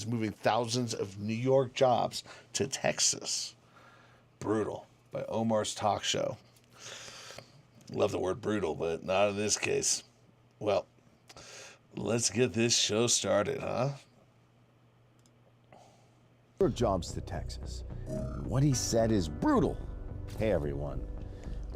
is moving thousands of New York jobs to Texas. Brutal. By Omar's talk show. Love the word brutal, but not in this case. Well, let's get this show started, huh? Jobs to Texas. What he said is brutal. Hey everyone,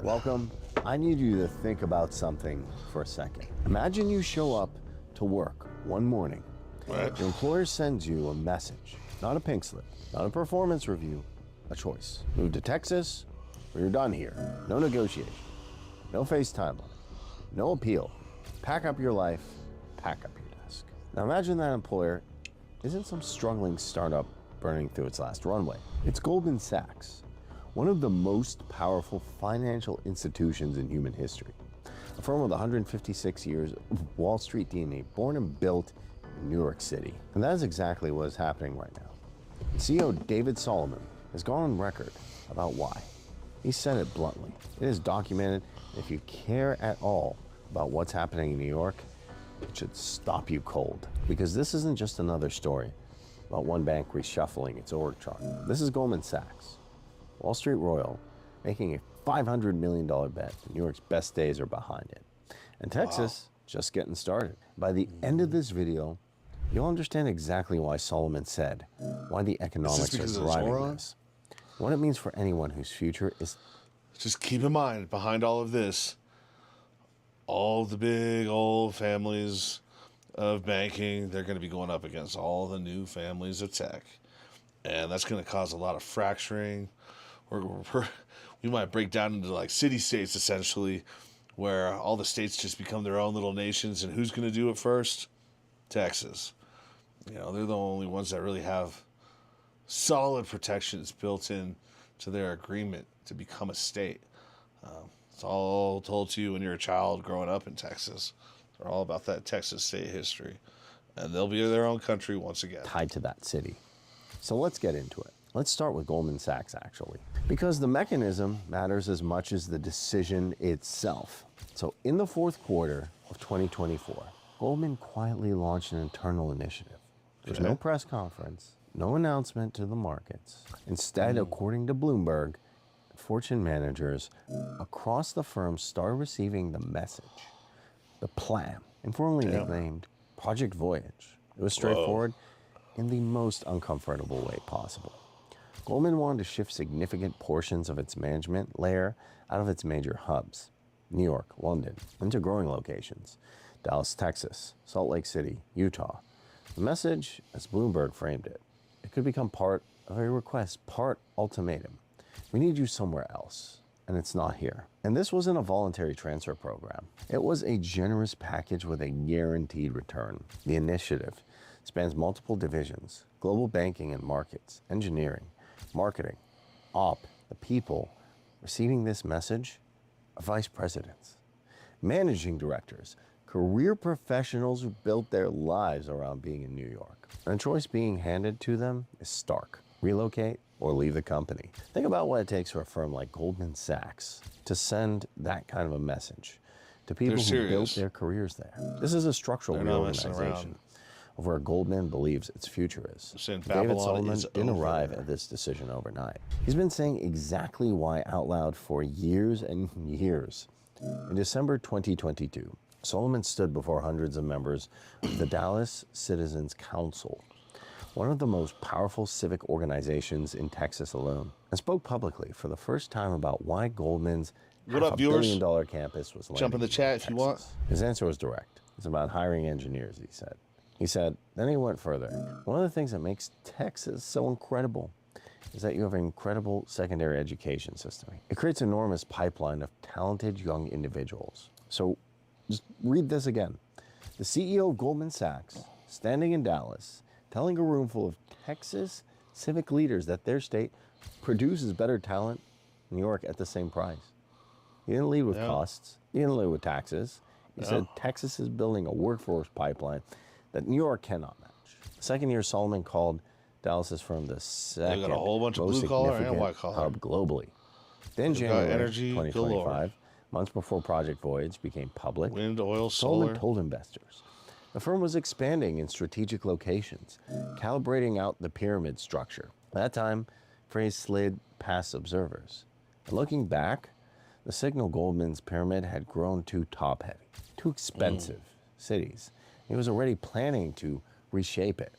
welcome. I need you to think about something for a second. Imagine you show up to work one morning. Right. Your employer sends you a message, not a pink slip, not a performance review, a choice. Move to Texas or you're done here. No negotiation, no FaceTime, no appeal. Pack up your life, pack up your desk. Now imagine that employer isn't some struggling startup burning through its last runway. It's Goldman Sachs, one of the most powerful financial institutions in human history. A firm with 156 years of Wall Street DNA, born and built in New York City. And that is exactly what is happening right now. CEO David Solomon has gone on record about why. He said it bluntly. It is documented. If you care at all about what's happening in New York, it should stop you cold. Because this isn't just another story about one bank reshuffling its org chart. This is Goldman Sachs, Wall Street Royal, making a $500 million bet that New York's best days are behind it. And Texas, just getting started. By the end of this video, you'll understand exactly why Solomon said, why the economics are driving this, what it means for anyone whose future is... Just keep in mind, behind all of this, all the big old families of banking, they're going to be going up against all the new families of tech. And that's going to cause a lot of fracturing. We might break down into like city-states, essentially, where all the states just become their own little nations. And who's going to do it first? Texas. You know, they're the only ones that really have solid protections built in to their agreement to become a state. It's all told to you when you're a child growing up in Texas. They're all about that Texas state history. And they'll be their own country once again. Tied to that city. So let's get into it. Let's start with Goldman Sachs, actually. Because the mechanism matters as much as the decision itself. So in the fourth quarter of 2024, Goldman quietly launched an internal initiative. There's no press conference, no announcement to the markets. Instead, according to Bloomberg, Fortune managers across the firm started receiving the message. The plan, informally nicknamed Project Voyage. It was straightforward in the most uncomfortable way possible. Goldman wanted to shift significant portions of its management layer out of its major hubs, New York, London, into growing locations, Dallas, Texas, Salt Lake City, Utah. The message, as Bloomberg framed it, it could become part of a request, part ultimatum. We need you somewhere else, and it's not here. And this wasn't a voluntary transfer program. It was a generous package with a guaranteed return. The initiative spans multiple divisions: global banking and markets, engineering, marketing, the people receiving this message are vice presidents, managing directors, career professionals who built their lives around being in New York. And the choice being handed to them is stark: relocate or leave the company. Think about what it takes for a firm like Goldman Sachs to send that kind of a message to people who built their careers there. This is a structural reorganization of where Goldman believes its future is. David Solomon didn't arrive at this decision overnight. He's been saying exactly why out loud for years and years. In December 2022, Solomon stood before hundreds of members of the Dallas Citizens Council, one of the most powerful civic organizations in Texas alone, and spoke publicly for the first time about why Goldman's $500 billion campus was landing. Jump in the chat if you want. His answer was direct. It's about hiring engineers, he said. Then he went further. One of the things that makes Texas so incredible is that you have an incredible secondary education system. It creates an enormous pipeline of talented young individuals. So just read this again. The CEO of Goldman Sachs, standing in Dallas, telling a room full of Texas civic leaders that their state produces better talent in New York at the same price. He didn't lead with costs. He didn't lead with taxes. He said Texas is building a workforce pipeline that New York cannot match. The second year, Solomon called Dallas's firm the second got a whole bunch of blue collar and white collar hub globally. Then January 2025, months before Project Voyage became public, wind, oil, Solomon solar. told investors The firm was expanding in strategic locations, calibrating out the pyramid structure. At that time, phrase slid past observers. And looking back, the signal Goldman's pyramid had grown too top-heavy, too expensive cities. He was already planning to reshape it.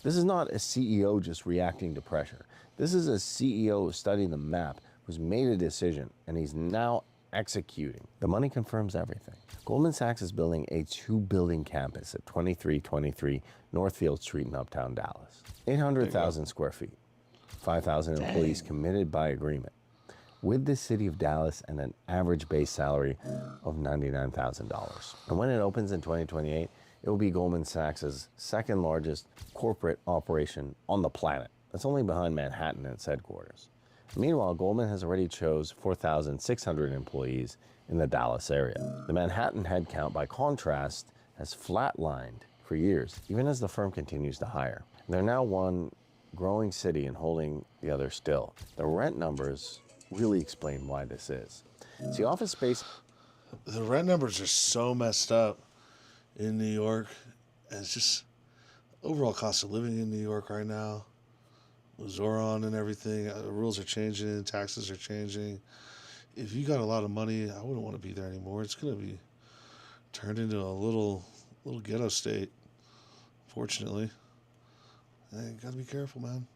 This is not a CEO just reacting to pressure. This is a CEO studying the map who's made a decision and he's now executing. The money confirms everything. Goldman Sachs is building a 2-building campus at 2323 Northfield Street in Uptown Dallas. 800,000 square feet, 5,000 employees committed by agreement, with the city of Dallas and an average base salary of $99,000. And when it opens in 2028, it will be Goldman Sachs' second largest corporate operation on the planet. That's only behind Manhattan and its headquarters. Meanwhile, Goldman has already chose 4,600 employees in the Dallas area. The Manhattan headcount, by contrast, has flatlined for years, even as the firm continues to hire. They're now one growing city and holding the other still. The rent numbers really explain why this is. See, office space... The rent numbers are so messed up in New York. And it's just overall cost of living in New York right now. With Zoran and everything, the rules are changing, taxes are changing. If you got a lot of money, I wouldn't want to be there anymore. It's going to be turned into a little ghetto state, fortunately. You got to be careful, man.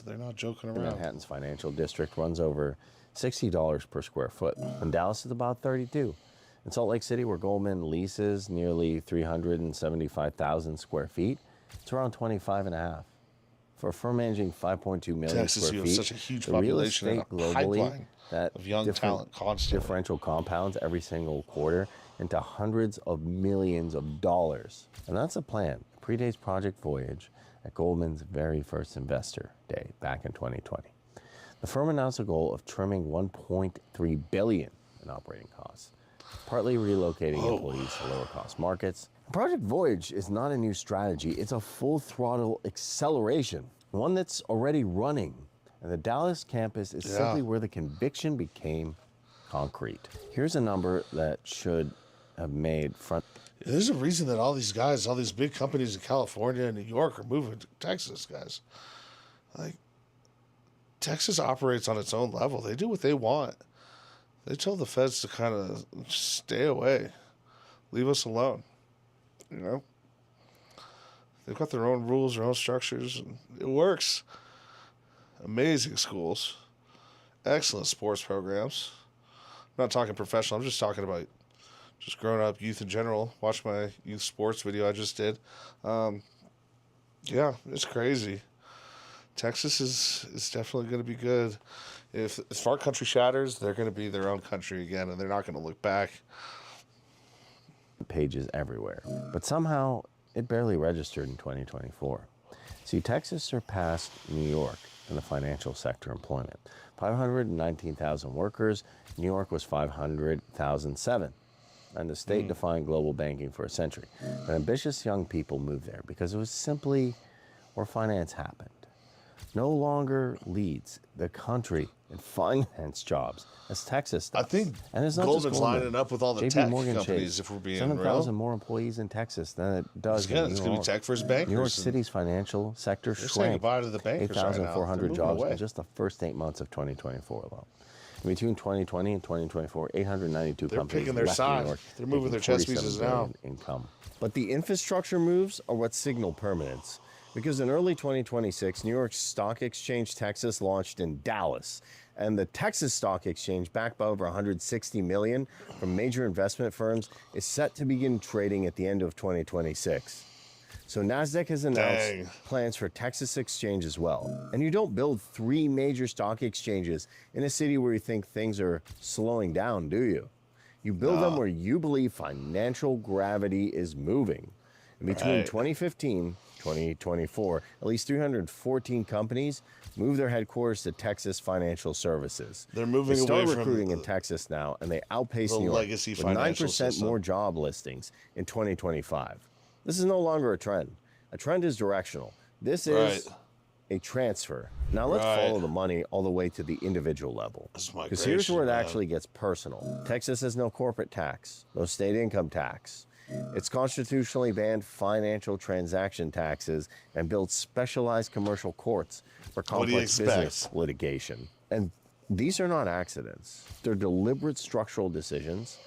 They're not joking around. Manhattan's financial district runs over $60 per square foot. In Dallas, it's about $32. In Salt Lake City, where Goldman leases nearly 375,000 square feet, it's around 25.5. For a firm managing 5.2 million Texas, square you feet, have such a huge the real population estate and a globally pipeline that of young talent constantly. differential compounds every single quarter into hundreds of millions of dollars. And that's a plan. It predates Project Voyage at Goldman's very first investor day back in 2020. The firm announced a goal of trimming $1.3 billion in operating costs, partly relocating employees to lower cost markets. Project Voyage is not a new strategy, it's a full throttle acceleration, one that's already running. And the Dallas campus is simply where the conviction became concrete. Here's a number that should have made front. There's a reason that all these guys, all these big companies in California and New York are moving to Texas, guys. Like, Texas operates on its own level. They do what they want. They tell the feds to kind of stay away. Leave us alone. You know? They've got their own rules, their own structures, and it works. Amazing schools. Excellent sports programs. I'm not talking professional. I'm just talking about just growing up, youth in general. Watch my youth sports video I just did. Yeah, it's crazy. Texas is definitely going to be good. If far country shatters, they're going to be their own country again, and they're not going to look back. Pages everywhere, but somehow it barely registered in 2024. See, Texas surpassed New York in the financial sector employment. 519,000 workers. New York was 500,007. And the state defined global banking for a century. But ambitious young people moved there because it was simply where finance happened. No longer leads the country in finance jobs as Texas does. I think and it's not Goldman's just Goldman. lining up with all the JP tech Morgan companies, Chase, if we're being 7,000 real. more employees in Texas than it does Again, in it's New going to York. be tech for his bankers. New York City's financial sector They're saying shrank goodbye to the bankers right now. 8,400 They're moving jobs away. in just the first 8 months of 2024 alone. In between 2020 and 2024, 892 They're companies picking their left side. New York, They're moving making their chess $47 pieces billion now. income. But the infrastructure moves are what signal permanence. Because in early 2026, New York Stock Exchange Texas launched in Dallas. And the Texas Stock Exchange, backed by over $160 million from major investment firms, is set to begin trading at the end of 2026. So NASDAQ has announced plans for Texas Exchange as well. And you don't build 3 major stock exchanges in a city where you think things are slowing down, do you? You build them where you believe financial gravity is moving. And between 2015 2024, at least 314 companies moved their headquarters to Texas Financial Services. They're moving they away start from recruiting in Texas now, and they outpace New York legacy with financial 9% system. more job listings in 2025. This is no longer a trend. A trend is directional. This is a transfer. Now let's Right. follow the money all the way to the individual level. That's Because here's where it migration, man. actually gets personal. Texas has no corporate tax, no state income tax. It's constitutionally banned financial transaction taxes and builds specialized commercial courts for What do you complex expect? business litigation. And these are not accidents. They're deliberate structural decisions,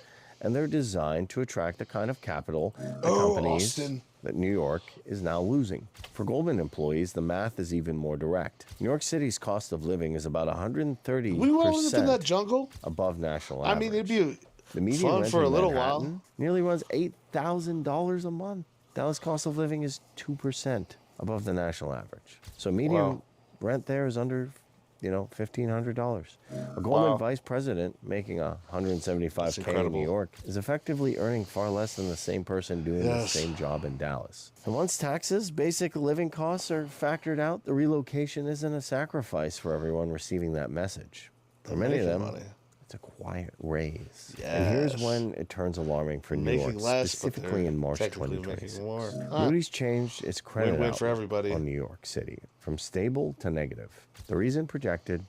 and they're designed to attract the kind of capital that companies Austin. that New York is now losing. For Goldman employees, the math is even more direct. New York City's cost of living is about 130% We all live in that jungle. above national I average. mean, it'd be The median fun rent for a in little Manhattan while. nearly runs $8,000 a month. Dallas cost of living is 2% above the national average. So median Wow. rent there is under, $1,500. A Goldman Wow. vice president making That's $175K in incredible. New York is effectively earning far less than the same person doing the Yes. same job in Dallas. And once taxes, basic living costs are factored out, the relocation isn't a sacrifice for everyone receiving that message. For many of Making them, money. it's a quiet raise. And here's Yes. when it turns alarming for New Making York, less, but specifically they're in March technically 2026. making more. Moody's changed its credit Win-win outlook for everybody. on New York City from stable to negative. The reason projected,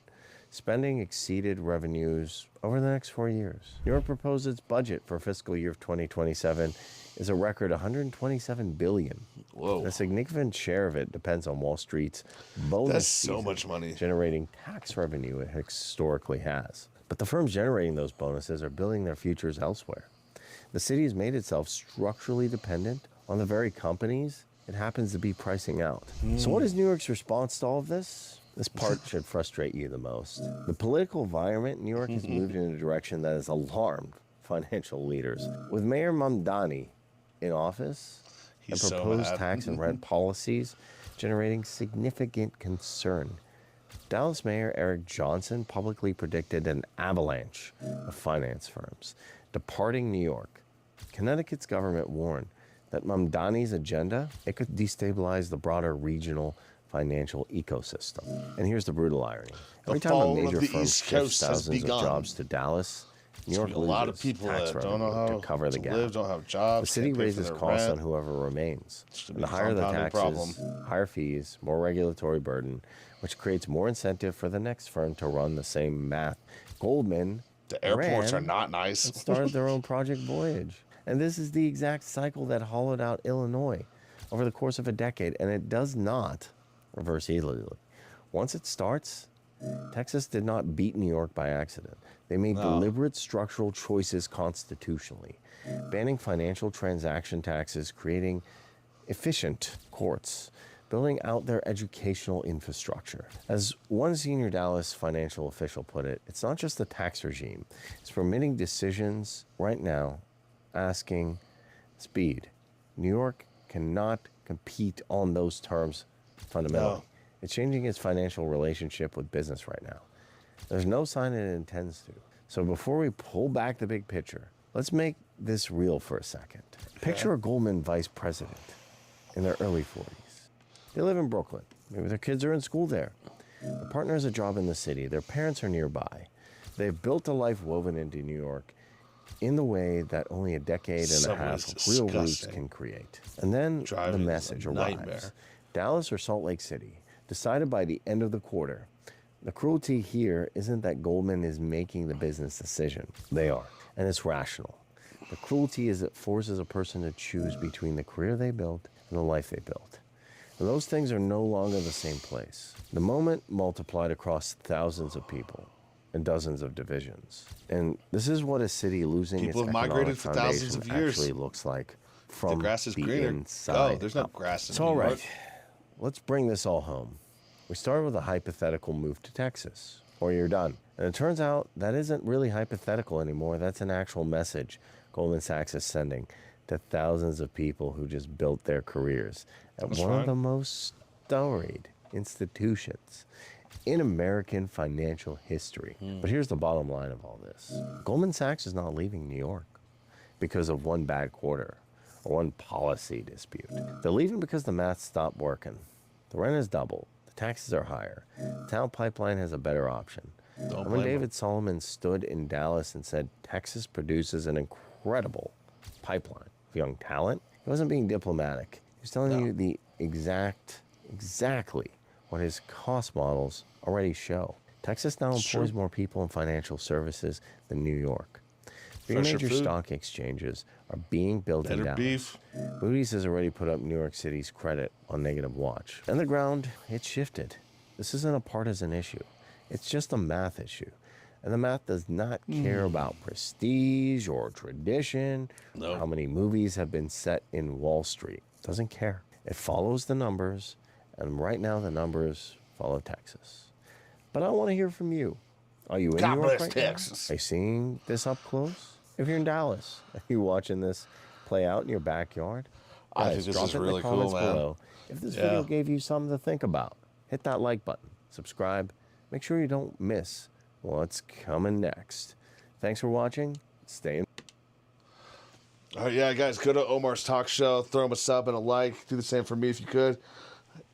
spending exceeded revenues over the next 4 years. New York proposed its budget for fiscal year of 2027 is a record $127 billion. Whoa. A significant share of it depends on Wall Street's bonus That's so season, much money. generating tax revenue it historically has. But the firms generating those bonuses are building their futures elsewhere. The city has made itself structurally dependent on the very companies it happens to be pricing out. So what is New York's response to all of this? This part should frustrate you the most. The political environment in New York has moved in a direction that has alarmed financial leaders. With Mayor Mamdani in office, He's and so proposed mad. tax and rent policies generating significant concern. Dallas Mayor Eric Johnson publicly predicted an avalanche of finance firms departing New York. Connecticut's government warned that Mamdani's agenda, it could destabilize the broader regional financial ecosystem. And here's the brutal irony. Every time a fall of major the firm East shifts Coast has thousands of begun. jobs to Dallas, New York A lot of loses people tax that don't know revenue how to cover the to gap. live, don't have jobs. The city can't pay for raises their costs rent. on whoever remains. It's gonna And the be a higher the compounding taxes, problem. higher fees, more regulatory burden, which creates more incentive for the next firm to run the same math. Goldman The airports ran are not nice. and started their own Project Voyage. And this is the exact cycle that hollowed out Illinois over the course of a decade, and it does not reverse easily. Once it starts, Texas did not beat New York by accident. They made deliberate structural choices constitutionally, banning financial transaction taxes, creating efficient courts, building out their educational infrastructure. As one senior Dallas financial official put it, it's not just the tax regime, it's permitting decisions right now, asking speed. New York cannot compete on those terms fundamentally. No. It's changing its financial relationship with business right now. There's no sign it intends to. So before we pull back the big picture, let's make this real for a second. Picture a Goldman vice president in their early 40s. They live in Brooklyn. Maybe their kids are in school there. Their partner has a job in the city. Their parents are nearby. They've built a life woven into New York in the way that only a decade and a half of Subway's real roots disgusting. can create. And then the Driving is a message nightmare. arrives. Dallas or Salt Lake City, decided by the end of the quarter. The cruelty here isn't that Goldman is making the business decision. They are, and it's rational. The cruelty is it forces a person to choose between the career they built and the life they built. And those things are no longer the same place. The moment multiplied across thousands of people and dozens of divisions. And this is what a city losing People its have economic migrated for thousands foundation of years. actually looks like The from grass is the greener. inside Oh, there's no up. grass in It's all New right. York. Let's bring this all home. We started with a hypothetical move to Texas, or you're done. And it turns out that isn't really hypothetical anymore. That's an actual message Goldman Sachs is sending to thousands of people who just built their careers at That's one of right. the most storied institutions in American financial history. But here's the bottom line of all this. Goldman Sachs is not leaving New York because of one bad quarter or one policy dispute. They're leaving because the math stopped working. The rent is doubled. The taxes are higher. The town pipeline has a better option. Don't And when blame David them. Solomon stood in Dallas and said Texas produces an incredible pipeline of young talent, he wasn't being diplomatic. He was telling you the exactly what his cost models already show. Texas now employs more people in financial services than New York. Three Fresher major food. stock exchanges are being built in Better Dallas. beef. Moody's has already put up New York City's credit on negative watch. On the ground, it's shifted. This isn't a partisan issue. It's just a math issue. And the math does not care about prestige or tradition, Nope. how many movies have been set in Wall Street. Doesn't care. It follows the numbers, and right now the numbers follow Texas. But I want to hear from you. Are you in God New York bless right Texas. now? Are you seeing this up close? If you're in Dallas, are you watching this play out in your backyard? I Guys, think this drop is it in the really cool, comments man. below. If this Yeah. video gave you something to think about, hit that like button, subscribe, make sure you don't miss what's coming next. Thanks for watching. Stay in. All right, yeah, guys, go to Omar's talk show, throw him a sub and a like. Do the same for me if you could.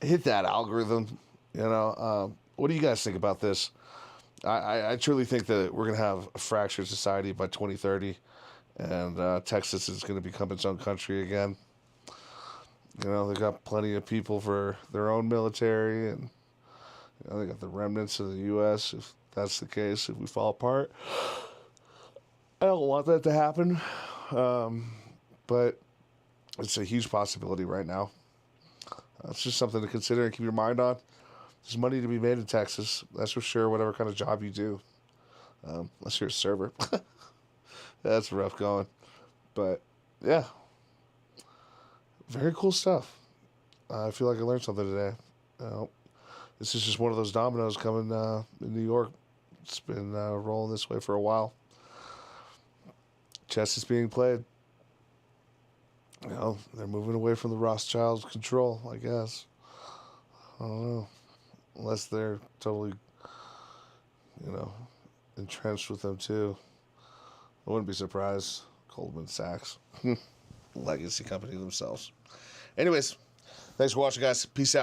Hit that algorithm. What do you guys think about this? I truly think that we're going to have a fractured society by 2030, and Texas is going to become its own country again. They've got plenty of people for their own military, and they got the remnants of the U.S., if that's the case, if we fall apart. I don't want that to happen, but it's a huge possibility right now. It's just something to consider and keep your mind on. There's money to be made in Texas, that's for sure, whatever kind of job you do. Unless you're a server. That's rough going. But, yeah. Very cool stuff. I feel like I learned something today. This is just one of those dominoes coming in New York. It's been rolling this way for a while. Chess is being played. They're moving away from the Rothschilds' control, I guess. I don't know. Unless they're totally, entrenched with them too. I wouldn't be surprised. Goldman Sachs. Legacy company themselves. Anyways, thanks for watching, guys. Peace out.